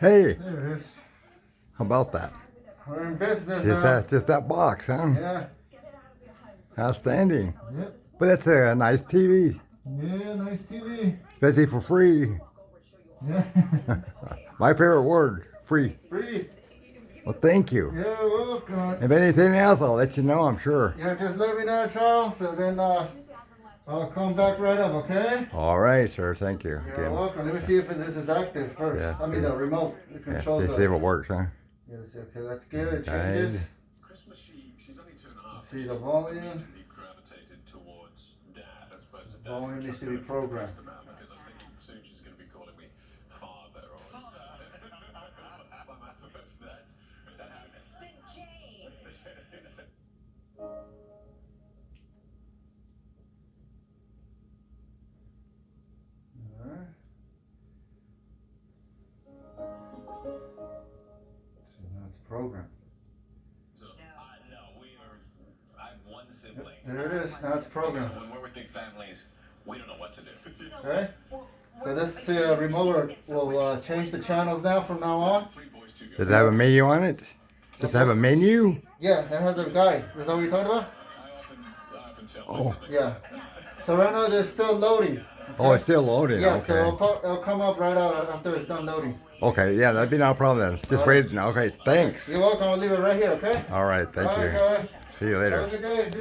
Hey, There it is. how about that? We're in business Just now. that box, huh? Yeah. Outstanding. Yep. But it's a nice TV, Yeah, nice TV. especially for free. Yeah. My favorite word, free. Free. Well, thank you. Yeah, welcome. If anything else, I'll let you know, I'm sure. Yeah, just let me know, Charles, and then I'll come back right up, okay? All right, sir. Thank you. You're Again. welcome. Let me see if this is active first. Yeah, I mean, see. the remote. It Yeah, controls see if it works, huh? Yes, okay, that's good. It Guide. changes. See the volume. Volume needs to be programmed. Alright. So now it's programmed. There it is. Now it's programmed. When we're with big families, we don't know what to do. Okay. So this remote will change the channels now from now on. Does it have a menu on it? Does it have a menu? Yeah, it has a guide. Is that what you're talking about? Oh, Yeah. So right now they're still loading. oh, it's still loading. Yeah, Okay. so it'll come up right out after it's done loading. Okay, yeah, that'd be no problem then. Just wait. Okay, thanks. You're welcome. I'll leave it right here, okay? All right, thank All right, you. guys. See you Have a later. good day.